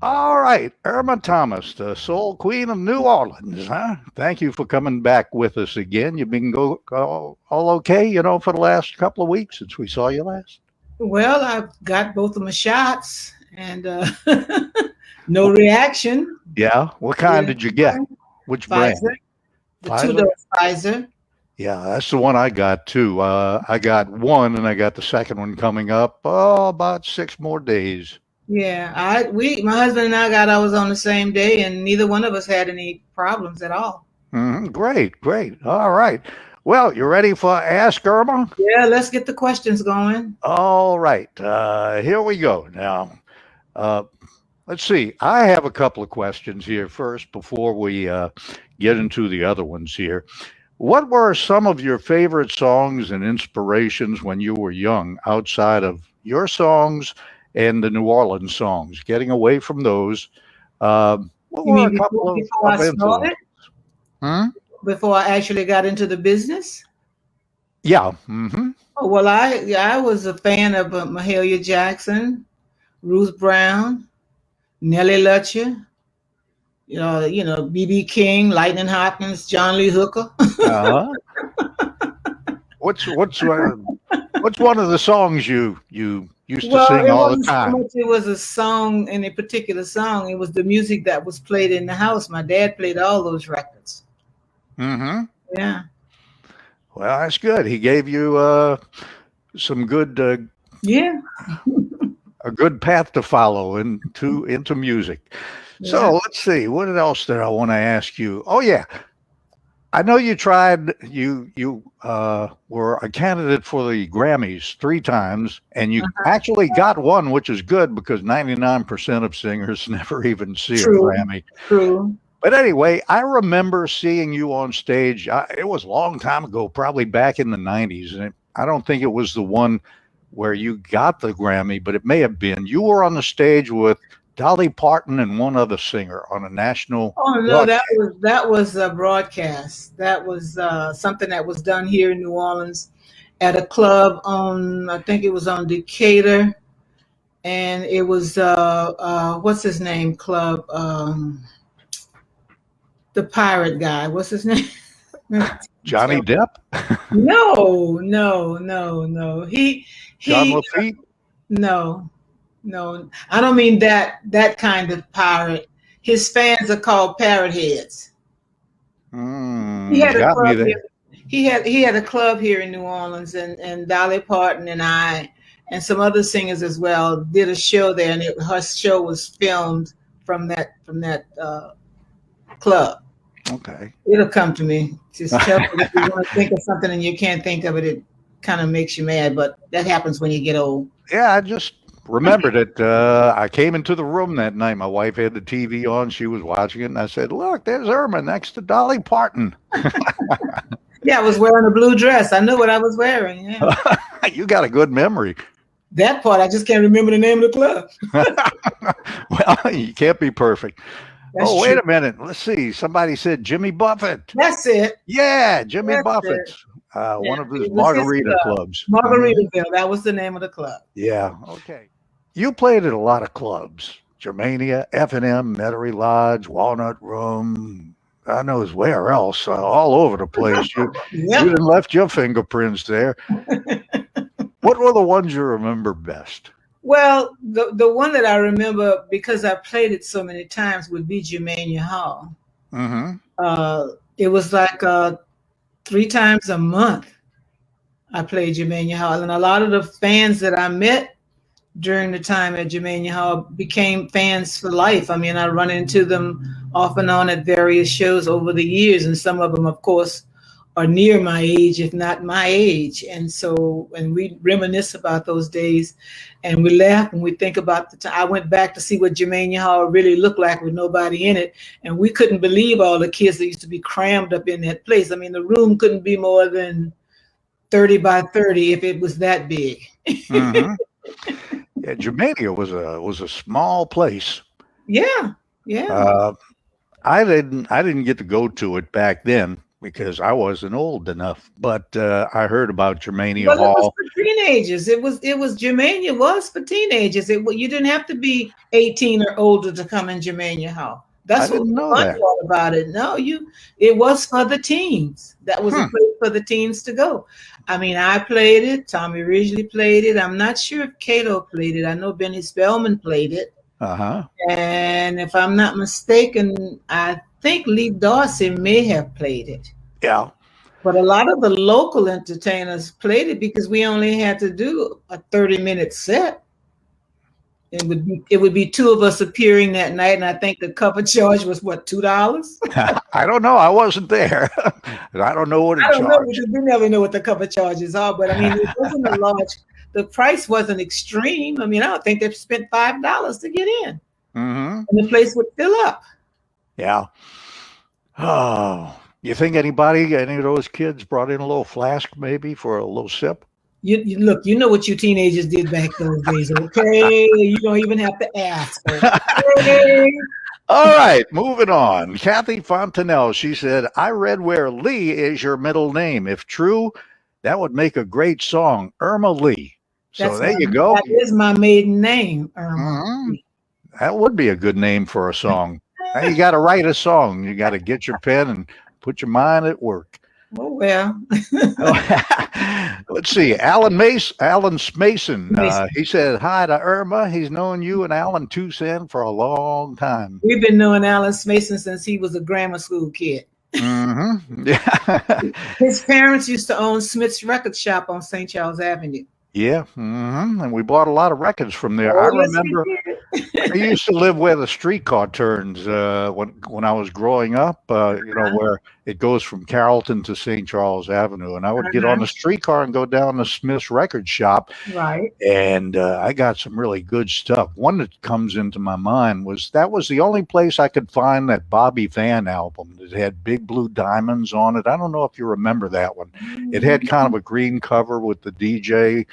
All right, Irma Thomas, the soul queen of New Orleans, huh? Thank you for coming back with us again. You've been all okay, for the last couple of weeks since we saw you last. Well, I've got both of my shots and no Wh- reaction. Yeah, what kind Yeah, did you get? Which Pfizer, brand? the two Pfizer? dose Pfizer. Yeah, that's the one I got too. I got one, and I got the second one coming up. Oh, about 6 more days. Yeah, my husband and I got ours on the same day, and neither one of us had any problems at all. Great, great. All right. Well, you ready for Ask Irma? Yeah, let's get the questions going. All right. Here we go. Now, uh, let's see. I have a couple of questions here first before we get into the other ones here. What were some of your favorite songs and inspirations when you were young outside of your songs and the New Orleans songs? Getting away from those, what You were a mean couple before I of started, influences? Hmm? before I actually got into the business? Yeah. Hmm. Oh, well, I was a fan of Mahalia Jackson, Ruth Brown, Nellie Lutcher, BB King, Lightning Hopkins, John Lee Hooker. Uh-huh. What's one of the songs you used to Well, sing it all the wasn't so time? much it was a song, any particular song. It was the music that was played in the house. My dad played all those records. Hmm. Yeah. Well, that's good. He gave you some good Yeah. a good path to follow into music. Yeah. So let's see. What else did I want to ask you? Oh yeah, I know you tried. You were a candidate for the Grammys 3 times, and you actually got one, which is good because 99% of singers never even see a True. Grammy. True. But anyway, I remember seeing you on stage. It was a long time ago, probably back in the 90s. And I don't think it was the one where you got the Grammy, but it may have been. You were on the stage with Dolly Parton and one other singer on a national Oh no, that broadcast. was that was a broadcast. That was something that was done here in New Orleans at a club on, I think it was on Decatur, and it was what's his name club, the pirate guy. What's his name? Johnny Depp, No, no, no, no. John He Lafitte. no, no. I don't mean that kind of pirate. His fans are called parrot heads. He had a Got me club here. there. He had a club here in New Orleans, and Dolly Parton and I and some other singers as well did a show there, and her show was filmed from that club. Okay. It'll come to me. Just tell me if you want to think of something and you can't think of it. It kind of makes you mad, but that happens when you get old. Yeah, I just remembered it. I came into the room that night. My wife had the TV on. She was watching it, and I said, "Look, there's Irma next to Dolly Parton." Yeah, I was wearing a blue dress. I knew what I was wearing. Yeah, You got a good memory. that part I just can't remember the name of the club. Well, you can't be perfect. That's Oh, wait true. a minute. Let's see. Somebody said Jimmy Buffett. That's it. Yeah, Jimmy That's it. Buffett. Yeah, One of his it was his margarita club, clubs. Hmm. Margaritaville. That was the name of the club. Yeah. Okay. You played at a lot of clubs. Germania, F&M, Metairie Lodge, Walnut Room. God knows where else. All over the place. You Yep. done left your fingerprints there. What were the ones you remember best? Well, the one that I remember because I played it so many times would be Germania Hall. Mm-hmm. It was like 3 times a month I played Germania Hall, and a lot of the fans that I met during the time at Germania Hall became fans for life. I mean, I run into them off and on at various shows over the years, and some of them, of course, are near my age, if not my age. And so, and we reminisce about those days, and we laugh and we think about the time. I went back to see what Germania Hall really looked like with nobody in it, and we couldn't believe all the kids that used to be crammed up in that place. I mean, the room couldn't be more than 30 by 30 if it was that big. Mm-hmm. Yeah, Germania was a small place. Yeah, yeah. Uh, I didn't get to go to it back then. because I wasn't old enough. But I heard about Germania Well, it was Hall. for teenagers. It was Germania was for teenagers. You didn't have to be 18 or older to come in Germania Hall. I That's what didn't was know fun that. about it. No, it was for the teens. That was a Hmm. place for the teens to go. I mean, I played it. Tommy Ridgely played it. I'm not sure if Cato played it. I know Benny Spellman played it. Uh-huh. And if I'm not mistaken, I think Lee Dorsey may have played it. Yeah. But a lot of the local entertainers played it because we only had to do a 30-minute set. It would be two of us appearing that night, and I think the cover charge was what, $2? I don't know. I wasn't there. I don't know what it I don't know charged. because we never know what the cover charges are. But I mean, it wasn't a large. The price wasn't extreme. I mean, I don't think they spent $5 to get in, Mm-hmm. and the place would fill up. Yeah. Oh, you think any of those kids brought in a little flask maybe for a little sip? You look, you know what you teenagers did back those days, okay? You don't even have to ask. Okay? All right, moving on. Cathy Fontanelle, she said, I read where Lee is your middle name. If true, that would make a great song, Irma Lee. So there you go. That is my maiden name, Irma. Mhm. That would be a good name for a song. Now you got to write a song. You got to get your pen and put your mind at work. Oh, well. Let's see. Alan Mason. He said hi to Irma. He's known you and Alan Toussaint for a long time. We've been knowing Alan Mason since he was a grammar school kid. Mm-hmm. Yeah. His parents used to own Smith's Record Shop on St. Charles Avenue. Yeah. Mm-hmm. And we bought a lot of records from there. Oh, I yes, remember we did. I used to live where the streetcar turns when I was growing up, where it goes from Carrollton to St. Charles Avenue. And I would get on the streetcar and go down to Smith's Record Shop. Right. And I got some really good stuff. One that comes into my mind was the only place I could find that Bobby Van album that had big blue diamonds on it. I don't know if you remember that one. It had kind of a green cover with the DJ.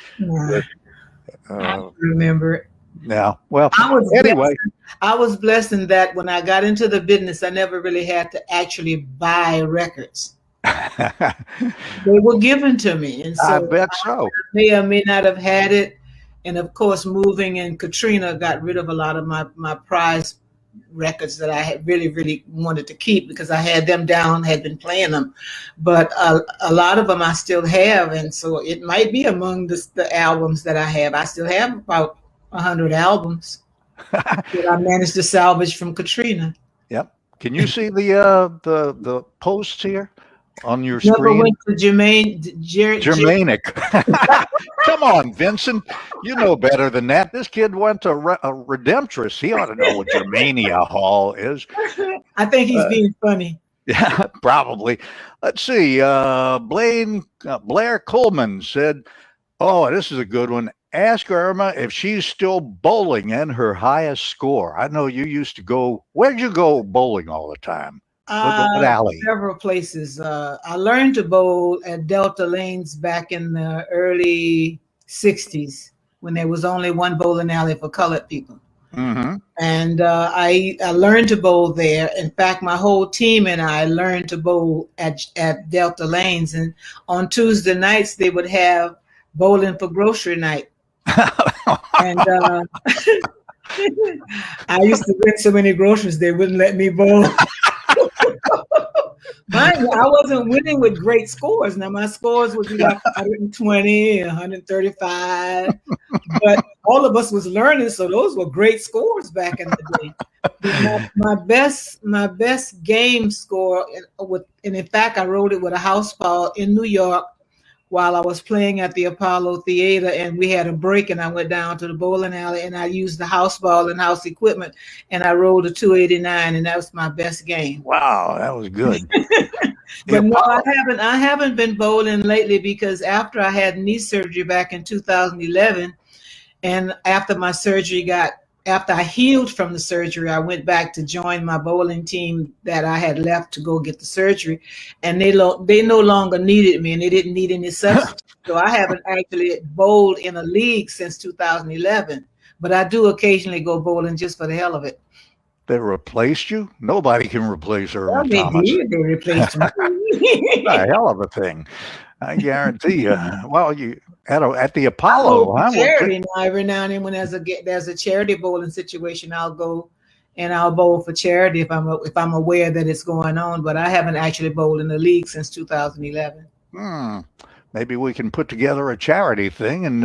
I remember it. Yeah. Well, anyway. I was blessed in that when I got into the business, I never really had to actually buy records. They were given to me. And so I bet so. I may or may not have had it. And of course, moving and Katrina got rid of a lot of my prized records that I had really, really wanted to keep because I had them down, had been playing them. But a lot of them I still have. And so it might be among the albums that I have. I still have about 100 albums that I managed to salvage from Katrina. Yep. Can you see the posts here on your screen? Never went to Germanic. Come on, Vincent. You know better than that. This kid went to Redemptress. He ought to know what Germania Hall is. I think he's being funny. Yeah, probably. Let's see. Blair Coleman said, oh, this is a good one. Ask Irma if she's still bowling in her highest score. I know you used to go. Where'd you go bowling all the time? What alley? Several places. I learned to bowl at Delta Lanes back in the early 60s when there was only one bowling alley for colored people. Mm-hmm. And I learned to bowl there. In fact, my whole team and I learned to bowl at Delta Lanes. And on Tuesday nights, they would have bowling for grocery night. And I used to get so many groceries they wouldn't let me bowl. Mind you, I wasn't winning with great scores. Now my scores would be like 120, 135, but all of us was learning, so those were great scores back in the day. My best game score, and in fact, I wrote it with a house ball in New York while I was playing at the Apollo Theater, and we had a break, and I went down to the bowling alley, and I used the house ball and house equipment, and I rolled a 289, and that was my best game. Wow, that was good. But no, I haven't been bowling lately because after I had knee surgery back in 2011, and after I healed from the surgery, I went back to join my bowling team that I had left to go get the surgery, and they no longer needed me, and they didn't need any substitute. So I haven't actually bowled in a league since 2011, but I do occasionally go bowling just for the hell of it. They replaced you? Nobody can replace Well, Irma they Thomas. did. They replaced me. A hell of a thing. I guarantee you. Well, you at the I bowl Apollo, for huh? charity now. Every now and then, when there's a charity bowling situation, I'll go and I'll bowl for charity if I'm aware that it's going on. But I haven't actually bowled in the league since 2011. Hmm. Maybe we can put together a charity thing and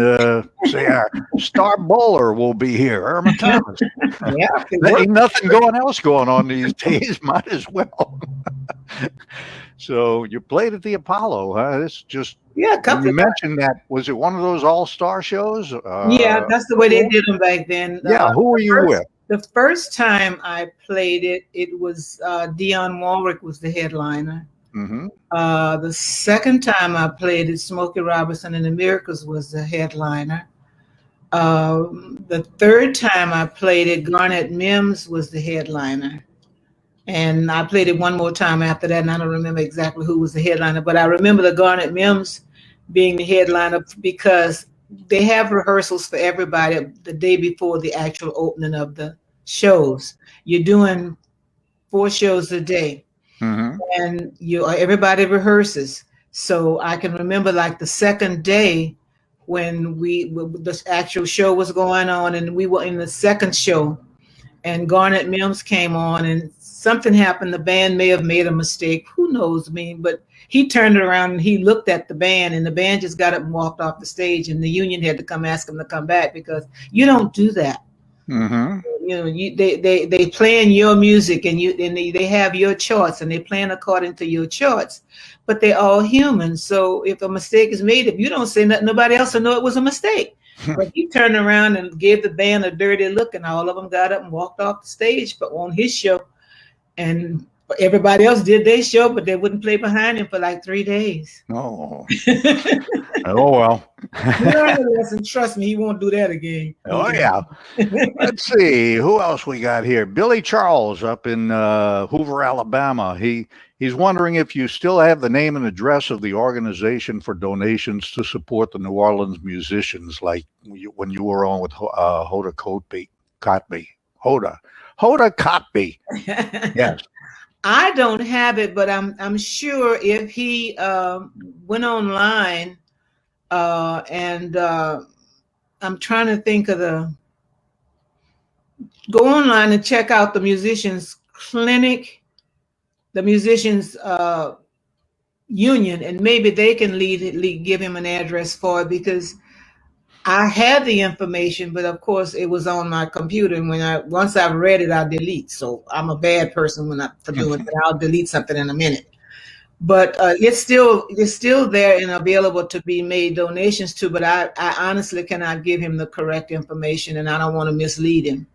say our star bowler will be here, Irma Thomas. Yeah, it There ain't worked. nothing else going on these days. Might as well. So you played at the Apollo, huh? This just Yeah, a when couple you of times. mentioned that, was it one of those all-star shows? Yeah, that's the way they did them back then. Yeah, who were you with? The first time I played it, it was Dionne Warwick was the headliner. Mm-hmm. The second time I played it, Smokey Robinson and the Miracles was the headliner. The third time I played it, Garnet Mims was the headliner. And I played it one more time after that, and I don't remember exactly who was the headliner, but I remember the Garnet Mims being the headliner because they have rehearsals for everybody the day before the actual opening of the shows. You're doing 4 shows a day, and everybody rehearses. So I can remember like the second day when the actual show was going on, and we were in the second show, and Garnet Mims came on, and something happened. The band may have made a mistake. Who knows? But he turned around and he looked at the band, and the band just got up and walked off the stage, and the union had to come ask him to come back because you don't do that. Mm-hmm. They playing your music, and they have your charts, and they playing according to your charts, but they're all human. So if a mistake is made, if you don't say nothing, nobody else will know it was a mistake. But he turned around and gave the band a dirty look, and all of them got up and walked off the stage, but on his show. And everybody else did their show, but they wouldn't play behind him for like 3 days. Oh. Oh, well. He learned a lesson. Trust me, he won't do that again. Oh, yeah. Let's see. Who else we got here? Billy Charles up in Hoover, Alabama. He's wondering if you still have the name and address of the organization for donations to support the New Orleans musicians, like when you were on with Hoda Kotb. Hoda Kotb. Yes. I don't have it, but I'm sure if he went online and I'm trying to think of go online and check out the musicians clinic, the musicians union, and maybe they can give him an address for it, because I had the information, but of course it was on my computer, and once I've read it, I delete. So I'm a bad person for doing it. I'll delete something in a minute. But it's still there and available to be made donations to. But I honestly cannot give him the correct information, and I don't want to mislead him.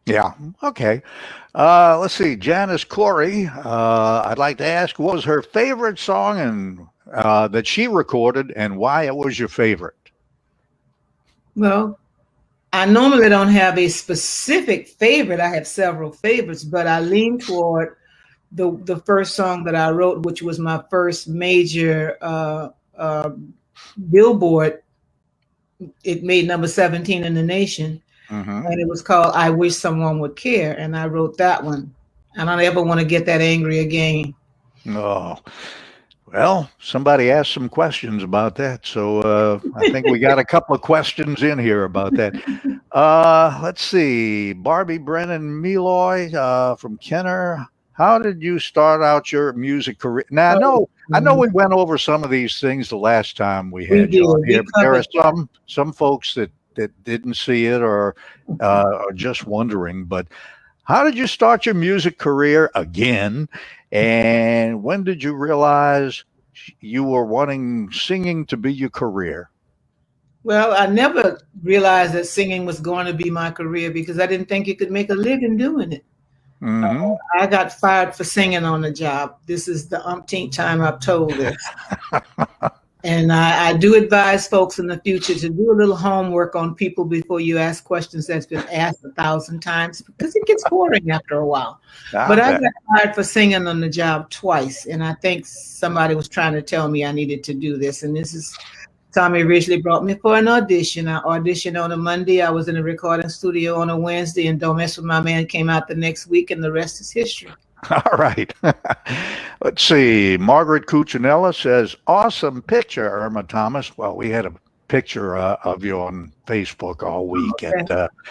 Yeah. Okay. Let's see. Janice Corey. I'd like to ask, what was her favorite song and that she recorded, and why it was your favorite? Well, I normally don't have a specific favorite. I have several favorites, but I lean toward the first song that I wrote, which was my first major Billboard. It made number 17 in the nation, and it was called "I Wish Someone Would Care," and I wrote that one. I don't ever want to get that angry again. Oh. Well, somebody asked some questions about that, so I think we got a couple of questions in here about that. Let's see. Barbie, Brennan, Miloy from Kenner. How did you start out your music career? Now, I know we went over some of these things the last time we had you on here, but there are some folks that didn't see it or are just wondering. But how did you start your music career again? And when did you realize you were wanting singing to be your career? Well, I never realized that singing was going to be my career because I didn't think you could make a living doing it. I got fired for singing on the job. This is the umpteenth time I've told this. And I do advise folks in the future to do a little homework on people before you ask questions that's been asked 1,000 times, because it gets boring after a while. But I got fired for singing on the job twice, and I think somebody was trying to tell me I needed to do this. And this is Tommy originally brought me for an audition. I auditioned on a Monday. I was in a recording studio on a Wednesday, and Don't Mess With My Man came out the next week, and the rest is history. All right. Let's see. Margaret Cuccinella says, awesome picture, Irma Thomas. Well, we had a picture of you on Facebook all week, and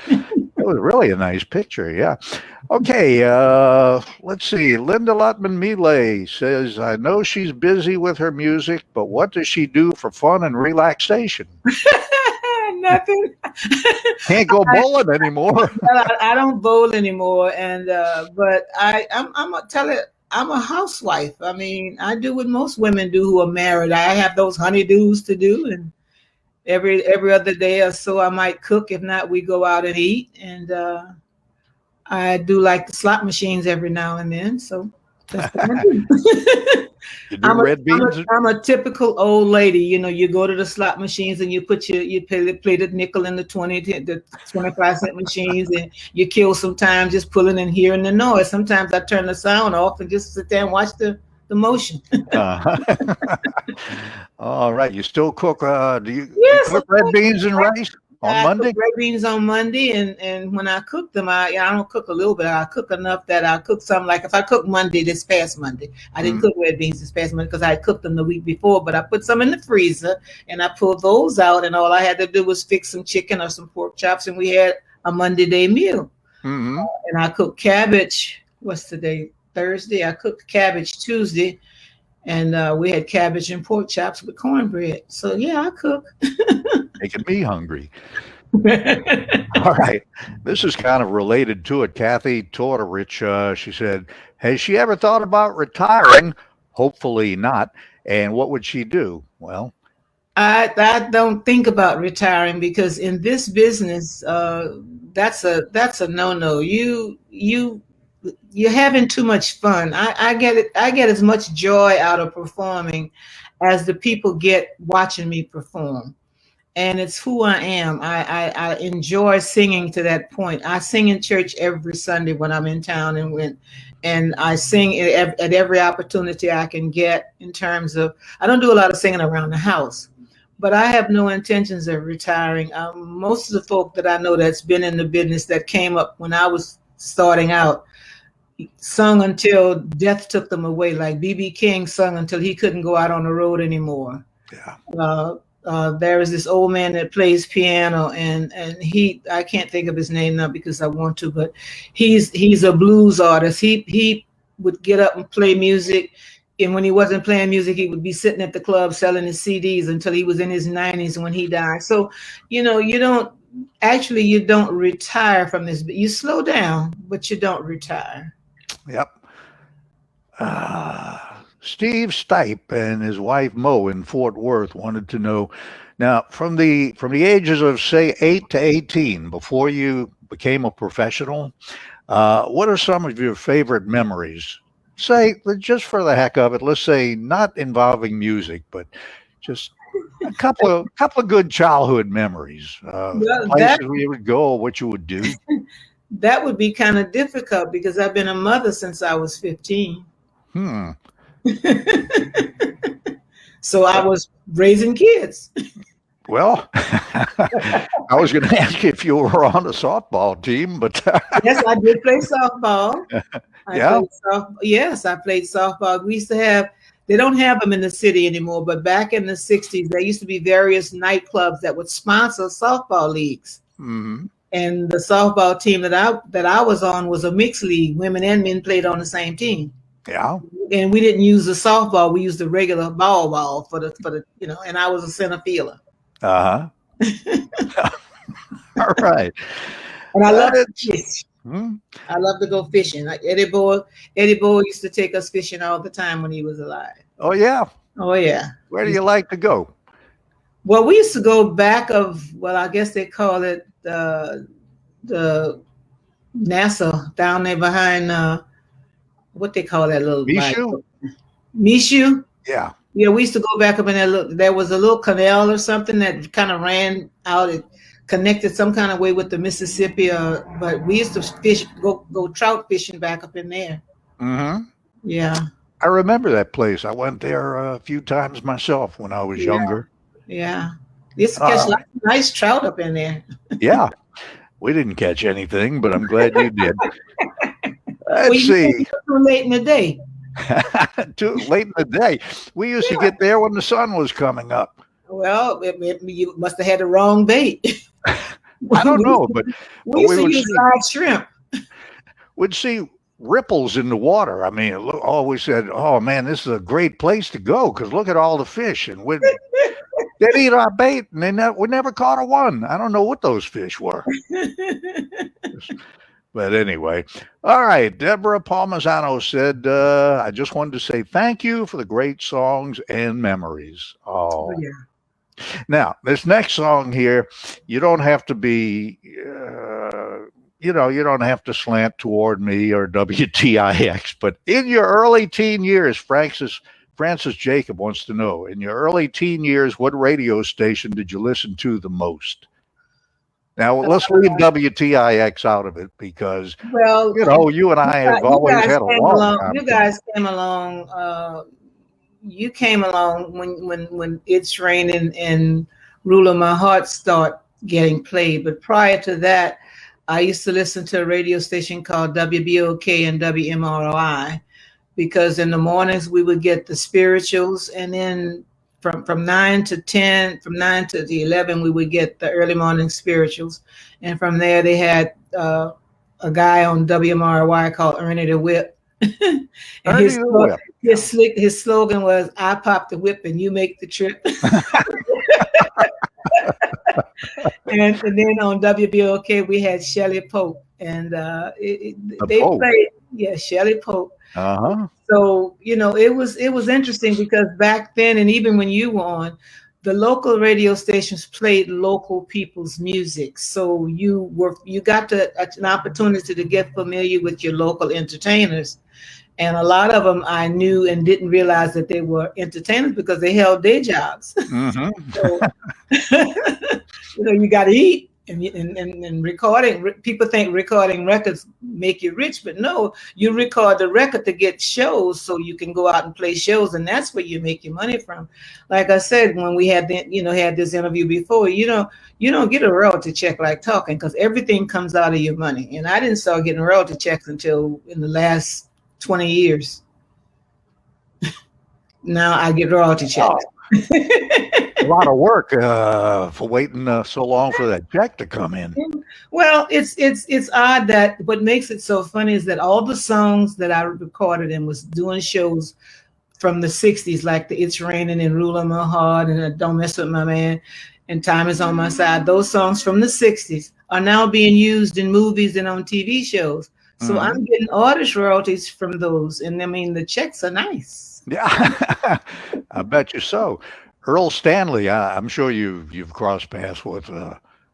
it was really a nice picture. Yeah. Okay. Let's see. Linda Lutman Miloy says, I know she's busy with her music, but what does she do for fun and relaxation? Nothing. Can't go bowling anymore. I don't bowl anymore, and but I'm a housewife. I mean, I do what most women do who are married. I have those honeydews to do, and every other day or so I might cook. If not, we go out and eat, and I do like the slot machines every now and then. So that's what I do. You do red beans? I'm a typical old lady. You know, you go to the slot machines and you play the nickel in the 25-cent machines, and you kill some time just pulling and hearing the noise. Sometimes I turn the sound off and just sit there and watch the motion. All right. You still cook? Do you cook red beans and rice on I Monday? cook red beans on Monday, and when I cook them, I don't cook a little bit. I cook enough that I cook some. Like if I cook this past Monday, I didn't cook red beans this past Monday because I cooked them the week before. But I put some in the freezer and I pulled those out, and all I had to do was fix some chicken or some pork chops, and we had a Monday day meal. Mm-hmm. And I cooked cabbage. What's today? Thursday. I cooked cabbage Tuesday, and we had cabbage and pork chops with cornbread. So yeah, I cook. Making me hungry. All right. This is kind of related to it. Cathy Tortorich, she said, has she ever thought about retiring? Hopefully not. And what would she do? Well, I don't think about retiring because in this business, that's a no-no. You're having too much fun. I get it. I get as much joy out of performing as the people get watching me perform. And it's who I am. I enjoy singing to that point. I sing in church every Sunday when I'm in town, and I sing at every opportunity I can get. In terms of, I don't do a lot of singing around the house, but I have no intentions of retiring. Most of the folk that I know that's been in the business that came up when I was starting out sung until death took them away. Like B.B. King sung until he couldn't go out on the road anymore. Yeah. There is this old man that plays piano, and I can't think of his name now because I want to, but he's a blues artist. He would get up and play music, and when he wasn't playing music, he would be sitting at the club selling his CDs until he was in his 90s when he died. So, you don't retire from this. You slow down, but you don't retire. Yep. Steve Stipe and his wife Mo in Fort Worth wanted to know, now from the ages of say 8 to 18, before you became a professional, what are some of your favorite memories? Say, just for the heck of it, let's say not involving music, but just a couple of good childhood memories, places where you would go, what you would do. That would be kind of difficult because I've been a mother since I was 15. So I was raising kids. Well, I was going to ask you if you were on a softball team, but yes, I did play softball. Yeah. Yes, I played softball. We used to have, they don't have them in the city anymore, but back in the 60s, there used to be various nightclubs that would sponsor softball leagues. Mm-hmm. And the softball team that I was on was a mixed league. Women and men played on the same team. Yeah. And we didn't use the softball. We used the regular ball for the and I was a center fielder. Uh-huh. All right. And I love to fish. Hmm? I love to go fishing. Like Eddie Boy used to take us fishing all the time when he was alive. Oh, yeah. Oh, yeah. Where do you like to go? Well, we used to go back I guess they call it the NASA down there behind what they call that little Mishu? Yeah. Yeah, we used to go back up in that there was a little canal or something that kind of ran out. It connected some kind of way with the Mississippi, but we used to go trout fishing back up in there. Mm-hmm. Yeah. I remember that place. I went there a few times myself when I was younger. Yeah. Used to catch Uh, lots of nice trout up in there. yeah, we didn't catch anything, but I'm glad you did. Well, Let's you said see. it was too late in the day. Too late in the day. We used to Yeah. get there when the sun was coming up. Well, you must have had the wrong bait. I don't we, know, but we used we to would use see live shrimp. we'd see ripples in the water. I mean, always said, "Oh man, this is a great place to go because look at all the fish." And they'd eat our bait, and we never caught a one. I don't know what those fish were. But anyway, all right. Deborah Palmisano said, I just wanted to say thank you for the great songs and memories. Oh, Oh, yeah. now this next song here, you don't have to be, you don't have to slant toward me or WTIX, but in your early teen years, Francis Jacob wants to know, in your early teen years, what radio station did you listen to the most? Now let's leave WTIX out of it because Well, you and I have you always guys had a came long along. time. You guys came along. You came along when It's Raining and Rule of My Heart start getting played. But prior to that, I used to listen to a radio station called WBOK and WMRI because in the mornings we would get the spirituals, and then from 9 to 10, from 9 to the 11, we would get the early morning spirituals. And from there, they had a guy on WMRY called Ernie the Whip. And his slogan was, "I pop the whip and you make the trip." and then on WBOK, we had Shelley Pope. And they played, Shelley Pope. Uh-huh. So, it was interesting because back then, and even when you were on, the local radio stations played local people's music. So you got an opportunity to get familiar with your local entertainers. And a lot of them I knew and didn't realize that they were entertainers because they held day jobs. Mm-hmm. So, you got to eat. And recording, people think recording records make you rich, but no, you record the record to get shows so you can go out and play shows, and that's where you make your money from. Like I said, when we had had this interview before, you don't get a royalty check like talking because everything comes out of your money. And I didn't start getting royalty checks until in the last 20 years. Now I get royalty checks. A lot of work for waiting so long for that check to come in. Well, it's odd that what makes it so funny is that all the songs that I recorded and was doing shows from the 60s, like the It's Raining and Rule of My Heart and Don't Mess With My Man and Time Is On My Side, those songs from the 60s are now being used in movies and on TV shows. So I'm getting artist royalties from those. And I mean, the checks are nice. Yeah, I bet you so. Earl Stanley, I'm sure you've crossed paths with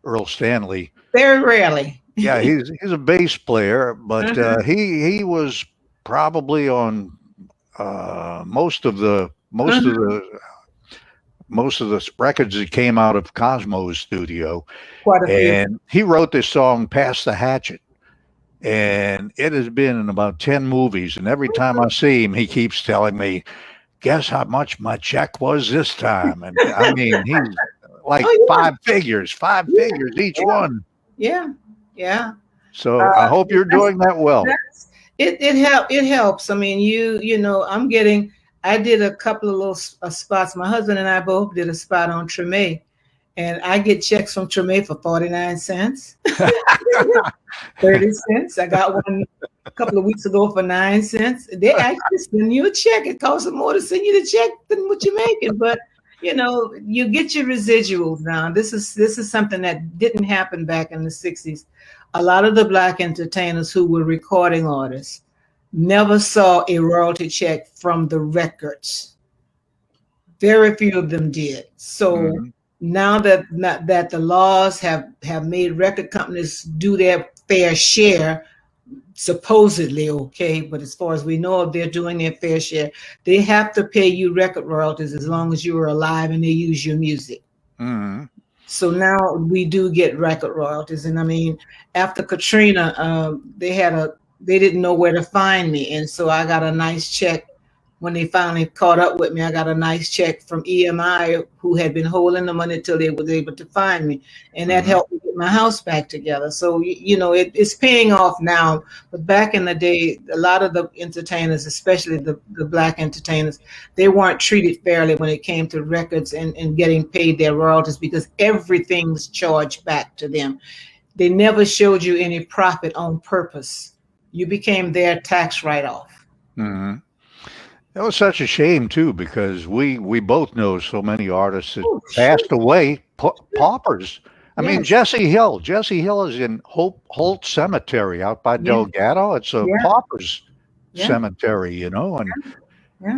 Earl Stanley. Very rarely. Yeah, he's a bass player, but he was probably on most of the records that came out of Cosmo's studio. Quite a few. And he wrote this song "Pass the Hatchet," and it has been in about 10 movies. And every time I see him, he keeps telling me, "Guess how much my check was this time?" And I mean, he's like five figures each one. Yeah. So I hope you're doing that well. It helps. I mean, I did a couple of little spots. My husband and I both did a spot on Treme, and I get checks from Treme for 49 cents, 30 cents. I got one a couple of weeks ago for 9 cents. They actually send you a check. It costs them more to send you the check than what you're making, but you get your residuals now. This is something that didn't happen back in the 60s. A lot of the Black entertainers who were recording artists never saw a royalty check from the records. Very few of them did. So now that the laws have made record companies do their fair share, supposedly okay, but as far as we know, if they're doing their fair share, they have to pay you record royalties as long as you are alive and they use your music. So now we do get record royalties. And I mean, after Katrina, they didn't know where to find me, and so I got a nice check when they finally caught up with me, I got a nice check from EMI, who had been holding the money till they was able to find me, and that helped me get my house back together. So it's paying off now. But back in the day, a lot of the entertainers, especially the black entertainers, they weren't treated fairly when it came to records and getting paid their royalties, because everything was charged back to them. They never showed you any profit on purpose. You became their tax write-off. Mm-hmm. That was such a shame too, because we both know so many artists that passed away, paupers. I mean, Jesse Hill. Jesse Hill is in Holt Cemetery out by Delgado. It's a paupers cemetery, and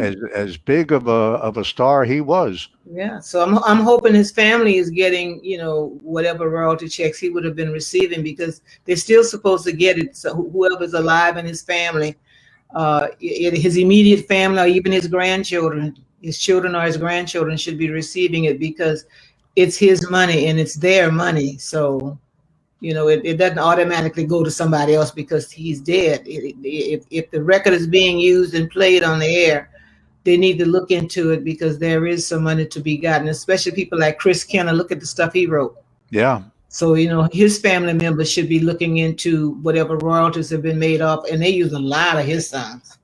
as big of a star he was. Yeah. So I'm hoping his family is getting, whatever royalty checks he would have been receiving, because they're still supposed to get it. So whoever's alive in his family, his immediate family, or even his grandchildren, his children or his grandchildren should be receiving it, because it's his money and it's their money. So, it doesn't automatically go to somebody else because he's dead. If the record is being used and played on the air, they need to look into it, because there is some money to be gotten, especially people like Chris Kenner. Look at the stuff he wrote. Yeah. So, his family members should be looking into whatever royalties have been made up, and they use a lot of his songs.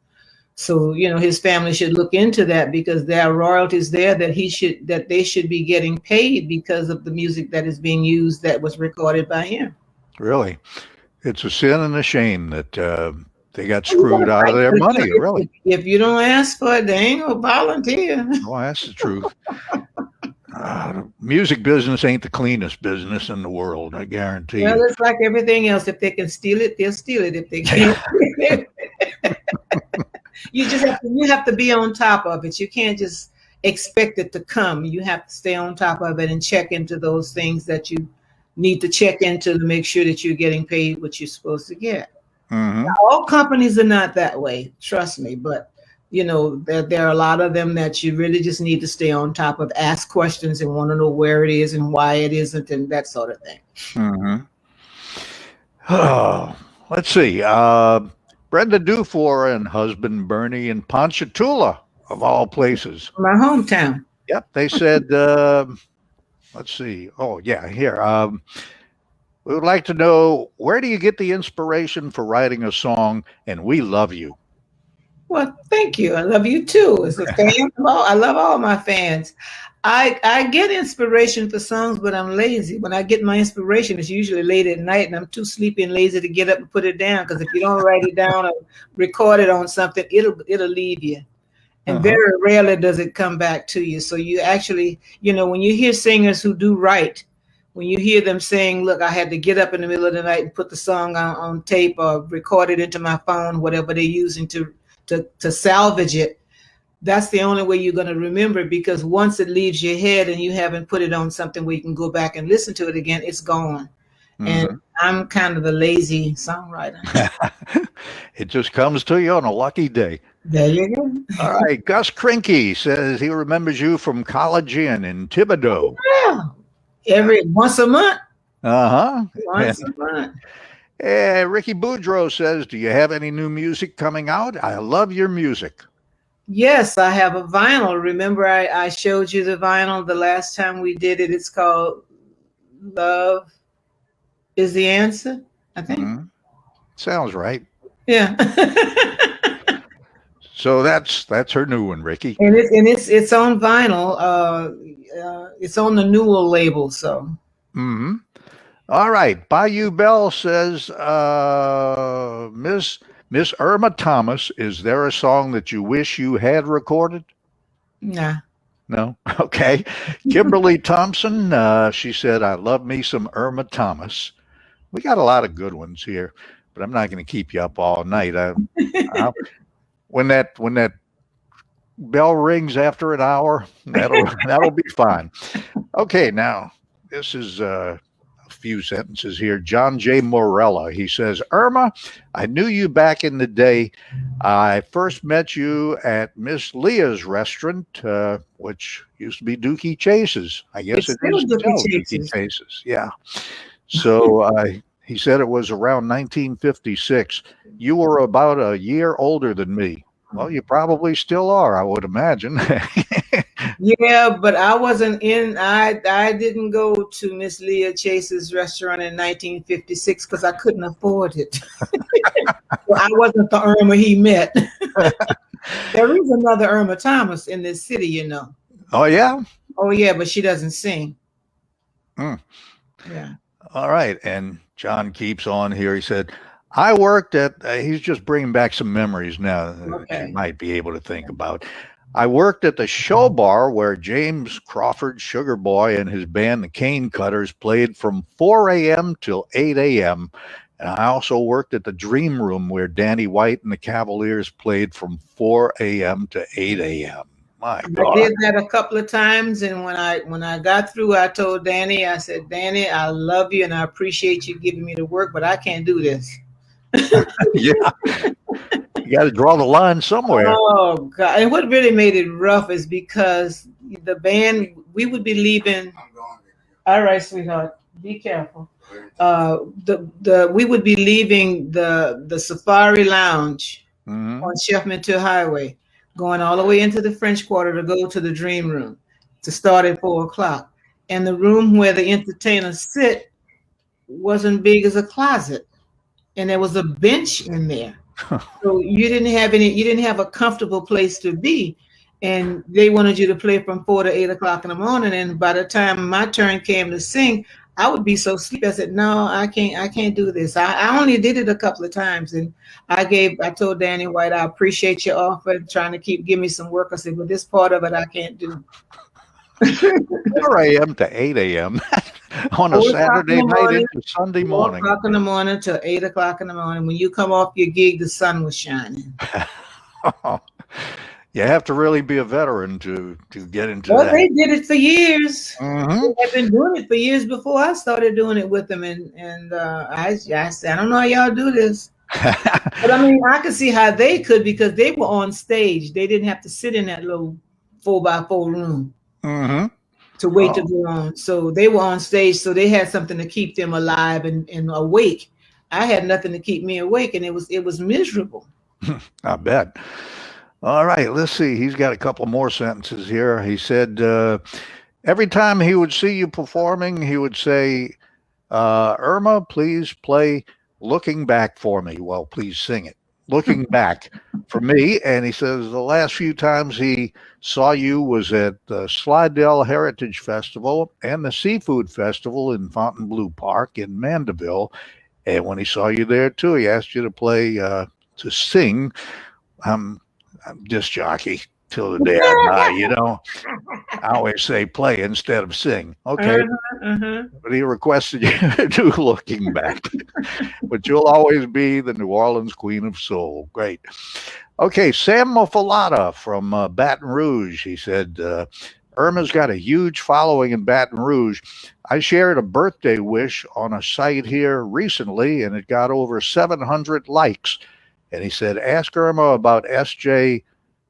So, his family should look into that, because there are royalties there that they should be getting paid because of the music that is being used that was recorded by him. Really? It's a sin and a shame that they got screwed out of their money, really. If you don't ask for it, they ain't gonna volunteer. Well, that's the truth. Music business ain't the cleanest business in the world, I guarantee. Well, it's like everything else. If they can steal it, they'll steal it. If they can't, you have to be on top of it. You can't just expect it to come. You have to stay on top of it and check into those things that you need to check into to make sure that you're getting paid what you're supposed to get. Mm-hmm. All companies are not that way, trust me, but there are a lot of them that you really just need to stay on top of, ask questions and want to know where it is and why it isn't, and that sort of thing. Mm-hmm. Oh, let's see. Brenda Dufour and husband Bernie in Ponchatoula, of all places. My hometown. Yep. They said, let's see. Oh, yeah, here. We would like to know, where do you get the inspiration for writing a song? And we love you. Well, thank you. I love you too. As a fan, I love all my fans. I get inspiration for songs, but I'm lazy. When I get my inspiration, it's usually late at night, and I'm too sleepy and lazy to get up and put it down. Because if you don't write it down or record it on something, it'll leave you. And very rarely does it come back to you. So you actually, when you hear singers who do write, when you hear them saying, look, I had to get up in the middle of the night and put the song on tape or record it into my phone, whatever they're using to salvage it, that's the only way you're going to remember it, because once it leaves your head and you haven't put it on something where you can go back and listen to it again, it's gone. Mm-hmm. And I'm kind of a lazy songwriter. It just comes to you on a lucky day. There you go. All right. Gus Krinke says he remembers you from College Inn in Thibodaux. Yeah. Once a month. Once a month. Ricky Boudreau says, do you have any new music coming out? I love your music. Yes, I have a vinyl. Remember, I showed you the vinyl the last time we did it. It's called Love is the Answer, I think. Mm-hmm. Sounds right. Yeah. So that's her new one, Ricky. And it's on vinyl. It's on the Newell label, so. Mm-hmm. All right. Bayou Bell says, Miss Irma Thomas, is there a song that you wish you had recorded? Nah. No? Okay. Kimberly Thompson, she said, I love me some Irma Thomas. We got a lot of good ones here, but I'm not going to keep you up all night. When that bell rings after an hour, that'll be fine. Okay, now this is a few sentences here. John J. Morella, he says, Irma, I knew you back in the day. I first met you at Miss Leah's restaurant, which used to be Dookie Chase's. I guess it is still Dookie Chase's. Yeah. So he said it was around 1956. You were about a year older than me. Well, you probably still are, I would imagine. Yeah, but I wasn't in. I didn't go to Miss Leah Chase's restaurant in 1956 because I couldn't afford it. Well, I wasn't the Irma he met. There is another Irma Thomas in this city, you know. Oh, yeah? Oh yeah, but she doesn't sing. Mm. Yeah. All right. And John keeps on here. He said, I worked at, he's just bringing back some memories now that Okay. you might be able to think about. I worked at the show bar where James Crawford Sugar Boy and his band, the Cane Cutters, played from 4 a.m. till 8 a.m. And I also worked at the Dream Room where Danny White and the Cavaliers played from 4 a.m. to 8 a.m. My God. I did that a couple of times, and when I got through, I told Danny, I said, Danny, I love you and I appreciate you giving me the work, but I can't do this. Yeah. You got to draw the line somewhere. Oh God! And what really made it rough is because the band, we would be leaving. All right, sweetheart, be careful. We would be leaving the Safari Lounge on Chef Mentor Highway, going all the way into the French Quarter to go to the Dream Room to start at 4 o'clock. And the room where the entertainers sit wasn't big as a closet, and there was a bench in there. So you didn't have a comfortable place to be, and they wanted you to play from 4 to 8 o'clock in the morning. And by the time my turn came to sing, I would be so sleepy. I said, no, I can't do this. I only did it a couple of times, and I told Danny White, I appreciate your offer, trying to give me some work. I said, but this part of it I can't do. 4 a.m. to 8 a.m. on a Saturday night into Sunday morning. 4 o'clock in the morning to 8 o'clock in the morning. When you come off your gig, the sun was shining. You have to really be a veteran to get into that. Well, they did it for years. Mm-hmm. They had been doing it for years before I started doing it with them. And I said, I don't know how y'all do this. But I mean, I could see how they could, because they were on stage. They didn't have to sit in that little 4x4 room. Mm-hmm. To wait to go on. So they were on stage, so they had something to keep them alive and awake. I had nothing to keep me awake, and it was miserable. I bet. All right, let's see. He's got a couple more sentences here. He said, every time he would see you performing, he would say, Irma, please play Looking Back for me. Well, please sing it. Looking Back for me. And he says the last few times he saw you was at the Slidell Heritage Festival and the Seafood Festival in Fontainebleau Park in Mandeville. And when he saw you there too, he asked you to play, to sing. I'm disc jockey till the day I die, you know. I always say play instead of sing. Okay. But he requested you to do Looking Back. But you'll always be the New Orleans Queen of Soul. Great. Okay, Sam Mofalata from Baton Rouge. He said, Irma's got a huge following in Baton Rouge. I shared a birthday wish on a site here recently, and it got over 700 likes. And he said, ask Irma about S.J.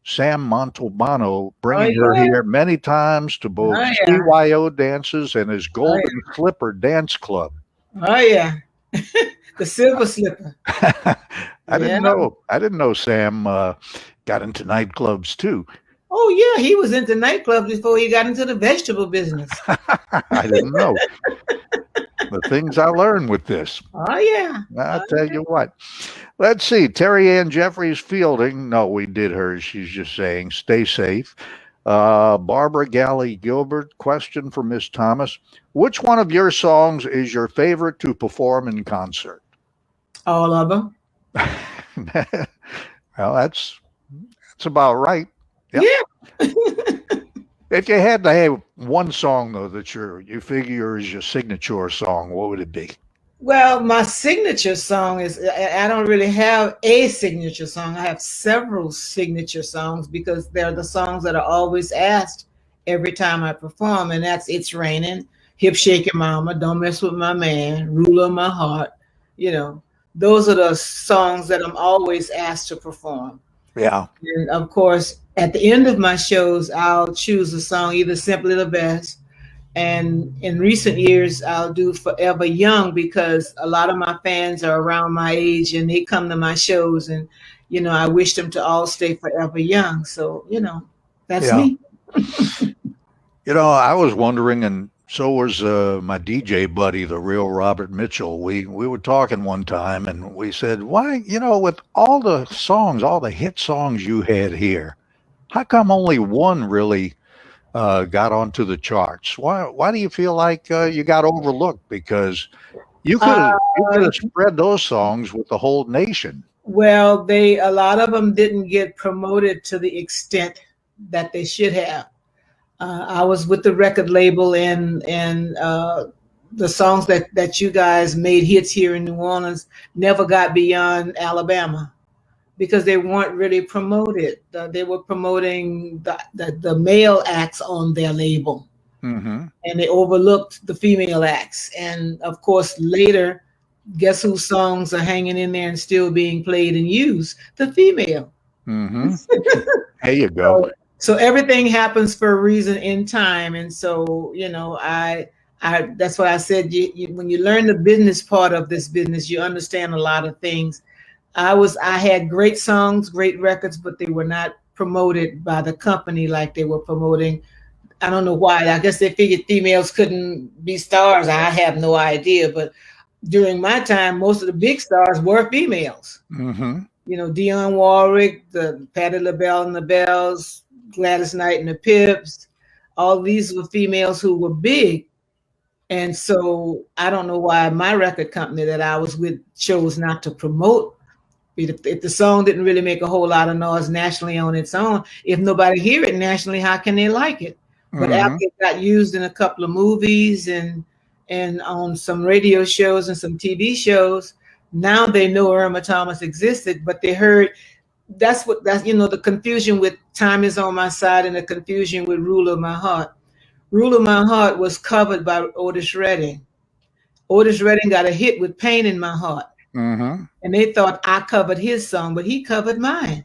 Sam Montalbano, bringing her here many times to both CYO dances and his Golden Slipper Dance Club. Oh, yeah. The Silver Slipper. I didn't know Sam got into nightclubs too. Oh, yeah. He was into nightclubs before he got into the vegetable business. I didn't know. The things I learned with this. Oh, yeah. I'll tell you what. Let's see. Terry Ann Jeffries Fielding. No, we did hers. She's just saying, stay safe. Barbara Galley Gilbert. Question for Miss Thomas. Which one of your songs is your favorite to perform in concert? All of them. Well, that's about right. Yep. Yeah. If you had to have one song, though, that you figure is your signature song, what would it be? Well, my signature song is, I don't really have a signature song. I have several signature songs because they're the songs that are always asked every time I perform. And that's It's Raining, Hip Shaking Mama, Don't Mess With My Man, Ruler of My Heart. You know, those are the songs that I'm always asked to perform. Yeah. And of course, at the end of my shows, I'll choose a song, either Simply the Best. And in recent years, I'll do Forever Young because a lot of my fans are around my age and they come to my shows. And I wish them to all stay forever young. So, that's Yeah. me. I was wondering, and so was my DJ buddy, the real Robert Mitchell. We were talking one time, and we said, why, with all the songs, all the hit songs you had here, how come only one really got onto the charts? Why do you feel like you got overlooked? Because you could have spread those songs with the whole nation. Well, a lot of them didn't get promoted to the extent that they should have. I was with the record label, and the songs that you guys made hits here in New Orleans never got beyond Alabama because they weren't really promoted. They were promoting the male acts on their label, Mm-hmm. and they overlooked the female acts. And of course, later, guess whose songs are hanging in there and still being played and used? The female. Mm-hmm. There you go. So everything happens for a reason in time. And so, I that's why I said when you learn the business part of this business, you understand a lot of things. I had great songs, great records, but they were not promoted by the company like they were promoting. I don't know why. I guess they figured females couldn't be stars. I have no idea. But during my time, most of the big stars were females. Mm-hmm. Dionne Warwick, the Patti LaBelle and the Bells, Gladys Knight and the Pips, all these were females who were big. And so I don't know why my record company that I was with chose not to promote. If the song didn't really make a whole lot of noise nationally on its own, if nobody hear it nationally, how can they like it? But after it got used in a couple of movies and on some radio shows and some TV shows, now they know Irma Thomas existed, but they heard that's the confusion with Time Is on My Side and the confusion with Rule of My Heart. Rule of My Heart was covered by Otis Redding. Otis Redding got a hit with Pain in My Heart. Mm-hmm. And they thought I covered his song, but he covered mine.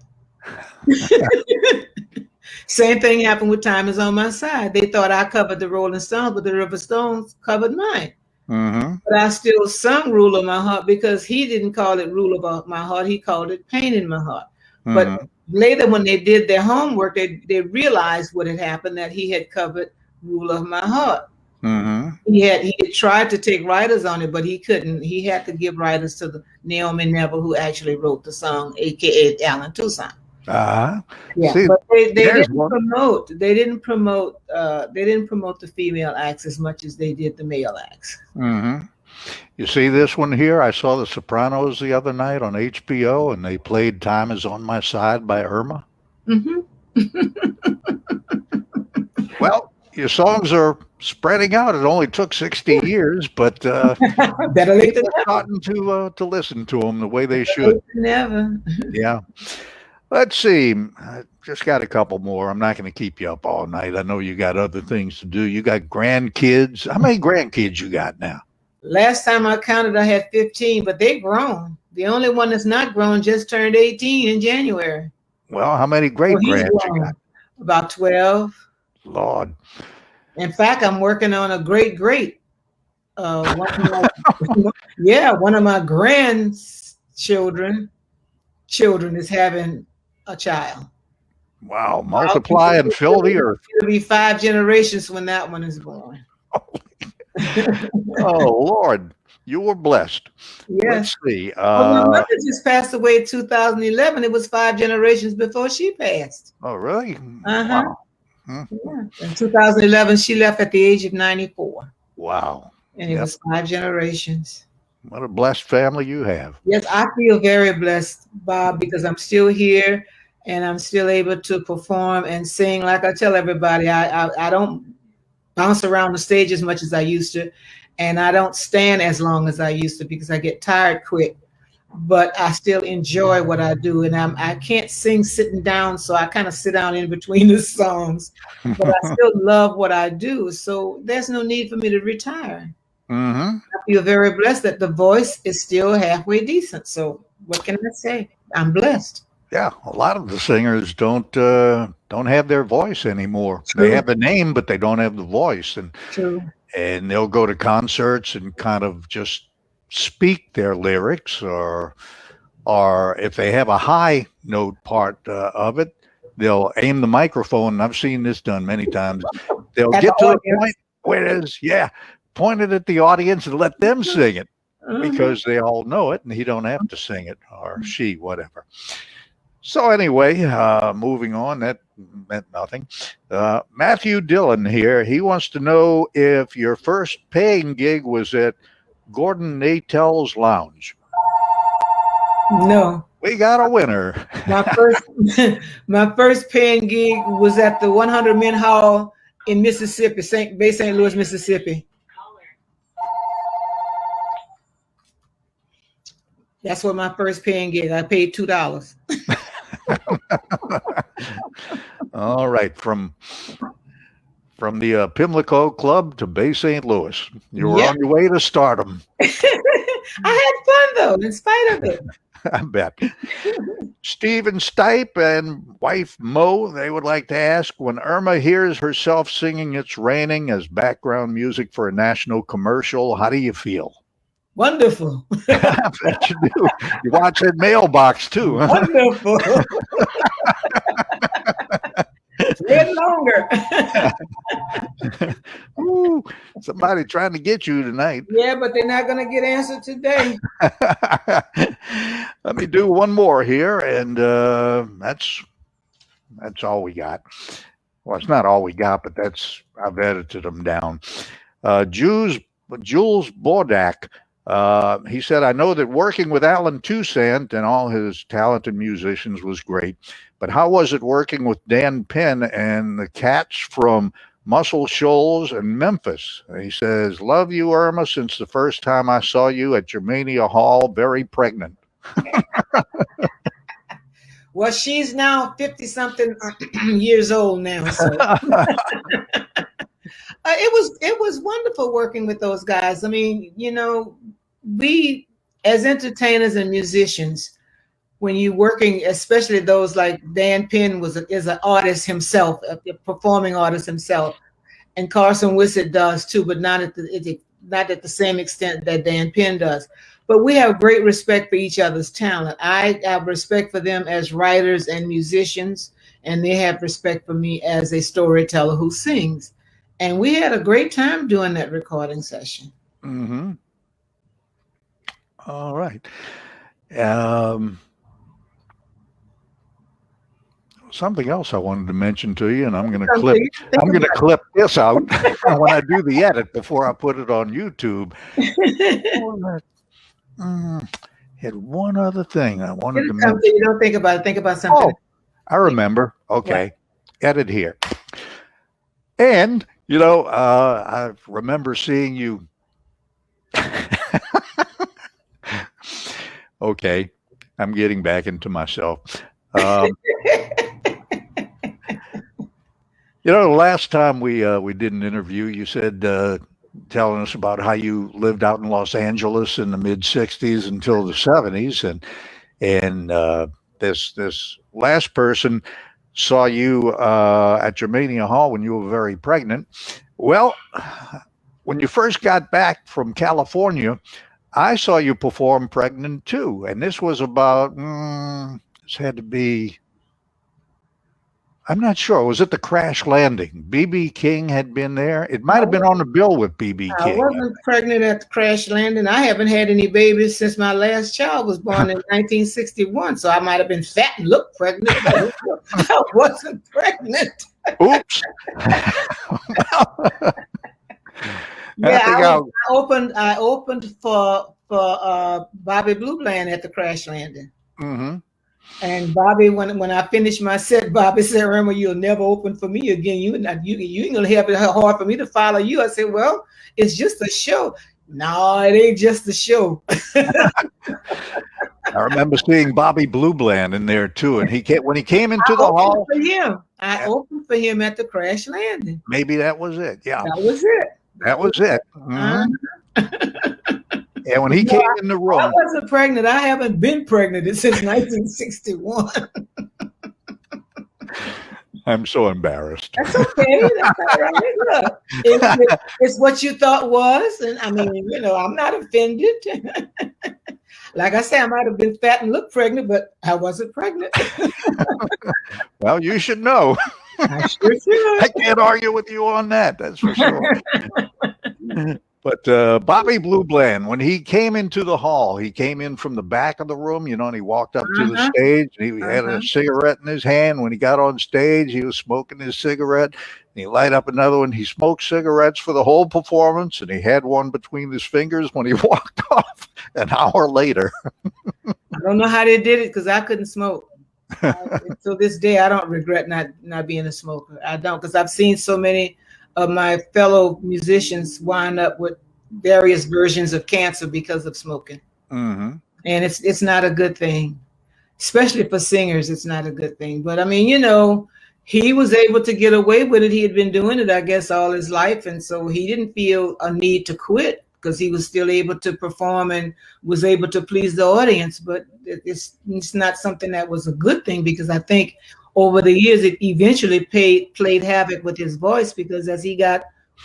Same thing happened with Time Is on My Side. They thought I covered the Rolling Stones, but the River Stones covered mine. Mm-hmm. But I still sung Rule of My Heart because he didn't call it Rule of My Heart. He called it Pain in My Heart. Mm-hmm. But later when they did their homework, they realized what had happened, that he had covered Rule of My Heart. Mm-hmm. He had tried to take writers on it, but he couldn't. He had to give writers to the Naomi Neville, who actually wrote the song, aka Alan Toussaint. Uh-huh. Yeah, See, but they didn't one. promote. They didn't promote. They didn't promote the female acts as much as they did the male acts. Mm-hmm. You see this one here? I saw The Sopranos the other night on HBO, and they played "Time Is on My Side" by Irma. Mm-hmm. Well, your songs are spreading out. It only took 60 years, but Better late than people are never. starting to listen to them the way they should. Never. Yeah. Let's see. I just got a couple more. I'm not going to keep you up all night. I know you got other things to do. You got grandkids. How many grandkids you got now? Last time I counted, I had 15, but they grown. The only one that's not grown just turned 18 in January. Well, how many great grands you got? About 12. Lord. In fact, I'm working on a great. One of my grandchildren is having a child. Wow. Multiply and fill the earth. It'll be 5 generations when that one is born. Oh, Lord. You were blessed. Yes. Let's see. My mother just passed away in 2011. It was 5 generations before she passed. Oh, really? Uh-huh. Wow. Hmm. Yeah. In 2011, she left at the age of 94. Wow. And it was 5 generations. What a blessed family you have. Yes, I feel very blessed, Bob, because I'm still here and I'm still able to perform and sing. Like I tell everybody, I don't bounce around the stage as much as I used to, and I don't stand as long as I used to because I get tired quick. But I still enjoy what I do, and I can't sing sitting down, so I kind of sit down in between the songs. But I still love what I do, so there's no need for me to retire. Mm-hmm. I feel very blessed that the voice is still halfway decent. So what can I say? I'm blessed. Yeah, a lot of the singers don't have their voice anymore. True. They have the name, but they don't have the voice, True. and they'll go to concerts and kind of just speak their lyrics or or if they have a high note part of it, they'll aim the microphone. And I've seen this done many times. They'll get to the point where it is, point it at the audience and let them sing it because they all know it and he don't have to sing it or she, whatever. So anyway, moving on, that meant nothing. Matthew Dillon here. He wants to know if your first paying gig was at Gordon Nattel's Lounge. No. We got a winner. My first paying gig was at the 100 Men Hall in Mississippi, St. Louis, Mississippi. That's what my first paying gig. I paid $2. All right, from the Pimlico Club to Bay St. Louis, you were on your way to stardom. I had fun though, in spite of it. I bet. Stephen Stipe and wife Mo, they would like to ask, when Irma hears herself singing "It's Raining" as background music for a national commercial, how do you feel? Wonderful. I bet you do. You watch that mailbox too, huh? Wonderful. Live longer. Ooh, somebody trying to get you tonight. Yeah, but they're not going to get answered today. Let me do one more here, and that's all we got. Well, it's not all we got, but I've edited them down. Jules Bordak. He said, I know that working with Alan Toussaint and all his talented musicians was great, but how was it working with Dan Penn and the cats from Muscle Shoals and Memphis? He says, love you, Irma, since the first time I saw you at Germania Hall, very pregnant. Well, she's now 50-something years old now. So. It was wonderful working with those guys. I mean, we as entertainers and musicians, when you're working, especially those like Dan Penn is an artist himself, a performing artist himself, and Carson Wissett does too, but not at the same extent that Dan Penn does. But we have great respect for each other's talent. I have respect for them as writers and musicians, and they have respect for me as a storyteller who sings. And we had a great time doing that recording session. Mm-hmm. All right. Something else I wanted to mention to you, and I'm going to clip this out when I do the edit before I put it on YouTube. Had one other thing I wanted to mention. You don't think about it. Think about something. Oh, I remember. Okay. What? Edit here. And, I remember seeing you. Okay. I'm getting back into myself. The last time we did an interview, you said, telling us about how you lived out in Los Angeles in the mid 60s until the 70s. And this last person saw you at Germania Hall when you were very pregnant. Well, when you first got back from California, I saw you perform pregnant too. And this was about, this had to be, I'm not sure. Was it the Crash Landing? B.B. King had been there. It might have been on the bill with B.B. King. I wasn't pregnant at the Crash Landing. I haven't had any babies since my last child was born in 1961. So I might have been fat and looked pregnant. But I wasn't pregnant. Oops. I opened for Bobby Blue Bland at the Crash Landing. Mm-hmm. And Bobby, when I finished my set, Bobby said, Irma, you'll never open for me again. You ain't gonna have it hard for me to follow you. I said, well, it's just a show. No, it ain't just a show. I remember seeing Bobby Blue Bland in there too, and when he came into the hall, I opened for him at the Crash Landing. Maybe that was it. Yeah, that was it. Mm-hmm. And when he came in the room, I wasn't pregnant. I haven't been pregnant since 1961. I'm so embarrassed. That's okay. That's all right. Look, it's what you thought was, and I mean, I'm not offended. Like I said, I might have been fat and looked pregnant, but I wasn't pregnant. Well, you should know. I sure should. I can't argue with you on that. That's for sure. But Bobby Blue Bland, when he came into the hall, he came in from the back of the room, and he walked up to the stage. And he had a cigarette in his hand. When he got on stage, he was smoking his cigarette. And he light up another one. He smoked cigarettes for the whole performance, and he had one between his fingers when he walked off an hour later. I don't know how they did it because I couldn't smoke. To this day, I don't regret not being a smoker. I don't, because I've seen so many of my fellow musicians wind up with various versions of cancer because of smoking. Mm-hmm. And it's not a good thing, especially for singers. It's not a good thing. But I mean, he was able to get away with it. He had been doing it, I guess, all his life. And so he didn't feel a need to quit because he was still able to perform and was able to please the audience. But it's not something that was a good thing, because I think over the years, it eventually played havoc with his voice, because as he got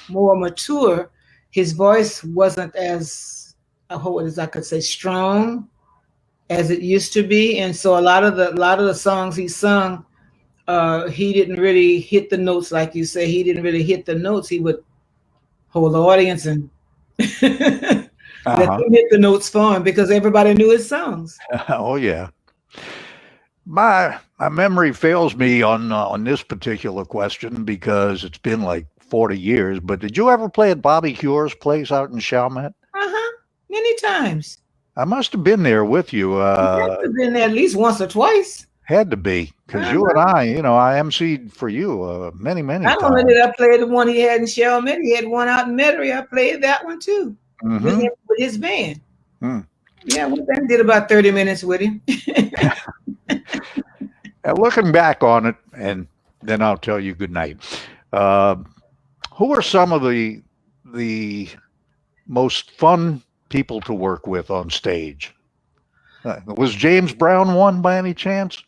more mature, his voice wasn't as, I could say, strong as it used to be. And so a lot of the songs he sung, he didn't really hit the notes, like you say. He didn't really hit the notes. He would hold the audience and let them hit the notes for him, because everybody knew his songs. Oh yeah. My memory fails me on this particular question, because it's been like 40 years. But did you ever play at Bobby Cure's place out in Chalmette? Many times. I must have been there with you. Must have been there at least once or twice. Had to be, because you and I emceed for you many times. Not only did I play the one he had in Chalmette, he had one out in Metairie. I played that one too, with his band. Yeah, we did about 30 minutes with him. Looking back on it, and then I'll tell you good night. Who are some of the most fun people to work with on stage? Was James Brown one by any chance?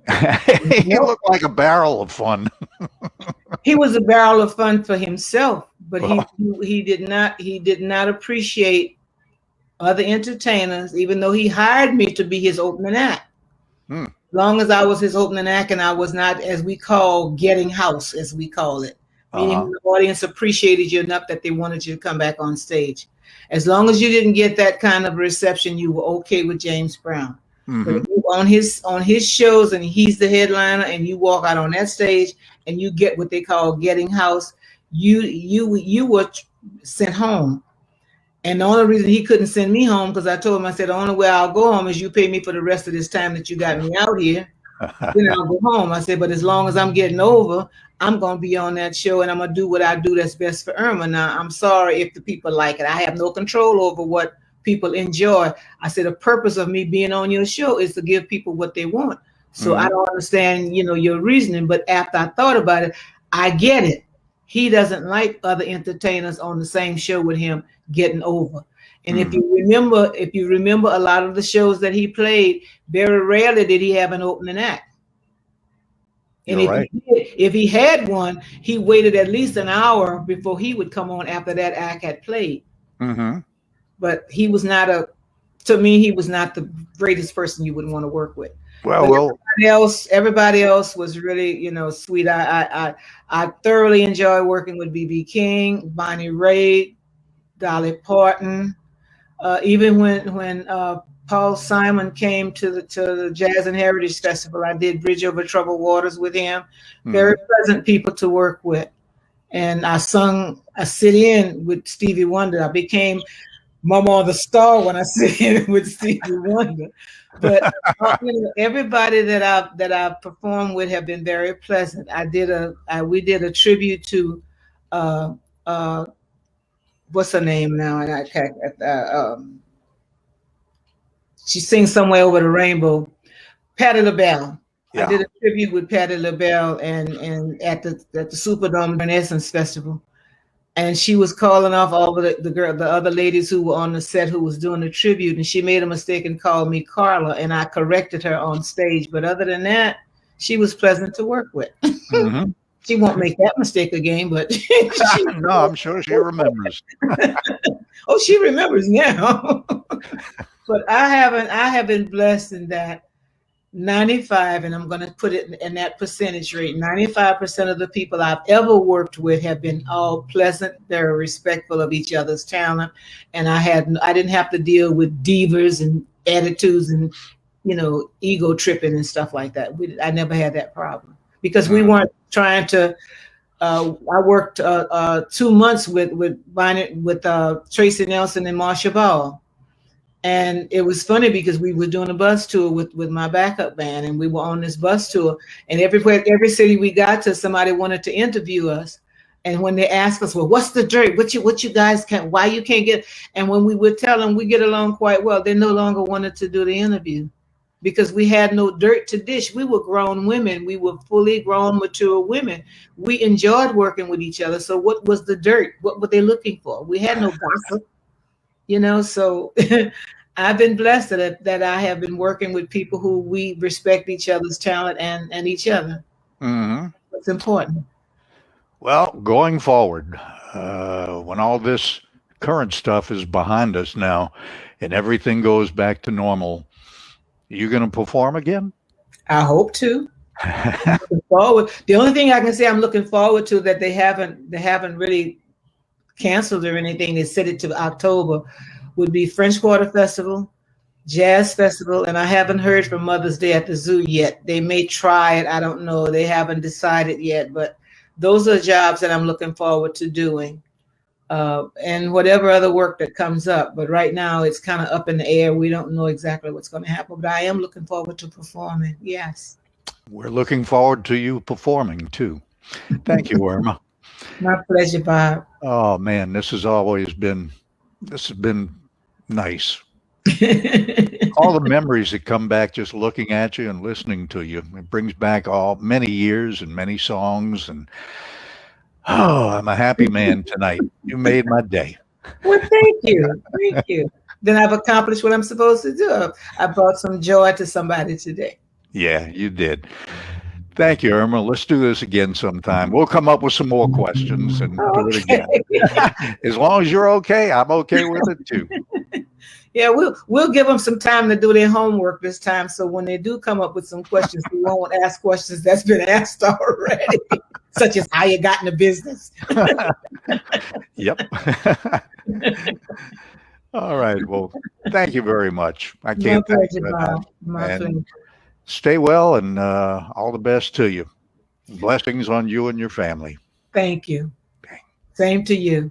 He looked like a barrel of fun. He was a barrel of fun for himself, but he did not appreciate other entertainers, even though he hired me to be his opening act. As long as I was his opening act and I was not, as we call, getting house, as we call it, meaning the audience appreciated you enough that they wanted you to come back on stage. As long as you didn't get that kind of reception, you were okay with James Brown. But if you on his shows and he's the headliner, and you walk out on that stage and you get what they call getting house, you were sent home. And the only reason he couldn't send me home, because I told him, I said, the only way I'll go home is you pay me for the rest of this time that you got me out here. Then I'll go home. I said, but as long as I'm getting over, I'm going to be on that show, and I'm going to do what I do that's best for Irma. Now, I'm sorry if the people like it. I have no control over what people enjoy. I said, the purpose of me being on your show is to give people what they want. So I don't understand, your reasoning. But after I thought about it, I get it. He doesn't like other entertainers on the same show with him getting over. And if you remember a lot of the shows that he played, very rarely did he have an opening act. And if he had one, he waited at least an hour before he would come on after that act had played. But he was not he was not the greatest person you would want to work with. Everybody else was really, sweet. I thoroughly enjoy working with B.B. King, Bonnie Raitt, Dolly Parton. Even when Paul Simon came to the Jazz and Heritage Festival, I did Bridge Over Troubled Waters with him. Very pleasant people to work with. And I sit in with Stevie Wonder. I became Mama the Star when I sit in with Stevie Wonder. But everybody that I've performed with have been very pleasant. We did a tribute to what's her name now? She sings Somewhere Over the Rainbow. Patti LaBelle. Yeah. I did a tribute with Patti LaBelle and at the Superdome Renaissance Festival. And she was calling off all of the other ladies who were on the set who was doing the tribute, and she made a mistake and called me Carla, and I corrected her on stage. But other than that, she was pleasant to work with. She won't make that mistake again, but No, I'm sure she remembers. oh, she remembers now. But I have been blessed in that 95, and I'm going to put it in that percentage rate. 95% of the people I've ever worked with have been all pleasant. They're respectful of each other's talent, and I didn't have to deal with divas and attitudes and ego tripping and stuff like that. I never had that problem because we weren't trying to. I worked 2 months with Tracy Nelson and Marsha Ball. And it was funny because we were doing a bus tour with my backup band, and we were on this bus tour, and every city we got to, somebody wanted to interview us. And when they asked us, well, what's the dirt? What you guys can't, why you can't get, and when we would tell them we get along quite well, they no longer wanted to do the interview because we had no dirt to dish. We were grown women. We were fully grown, mature women. We enjoyed working with each other. So what was the dirt? What were they looking for? We had no gossip. So I've been blessed that I have been working with people who we respect each other's talent and each other. Mm-hmm. It's important. Well, going forward, when all this current stuff is behind us now and everything goes back to normal, you going to perform again? I hope to. I'm looking forward. The only thing I can say I'm looking forward to that they haven't really canceled or anything, they set it to October, would be French Quarter Festival, Jazz Festival, and I haven't heard from Mother's Day at the Zoo yet. They may try it. I don't know. They haven't decided yet, but those are jobs that I'm looking forward to doing. And whatever other work that comes up. But right now it's kind of up in the air. We don't know exactly what's going to happen, but I am looking forward to performing. Yes. We're looking forward to you performing too. Thank you, Irma. My pleasure, Bob. Oh man, this has been nice. All the memories that come back just looking at you and listening to you. It brings back many years and many songs, and I'm a happy man tonight. You made my day. Well, thank you. Thank you. Then I've accomplished what I'm supposed to do. I brought some joy to somebody today. Yeah, you did. Thank you, Irma. Let's do this again sometime. We'll come up with some more questions and do it again. As long as you're okay, I'm okay with it too. Yeah, we'll give them some time to do their homework this time. So when they do come up with some questions, we won't ask questions that's been asked already, such as how you got in the business. Yep. All right. Well, thank you very much. I can't thank you enough. My pleasure. Stay well, and all the best to you. Blessings on you and your family. Thank you. Okay. Same to you.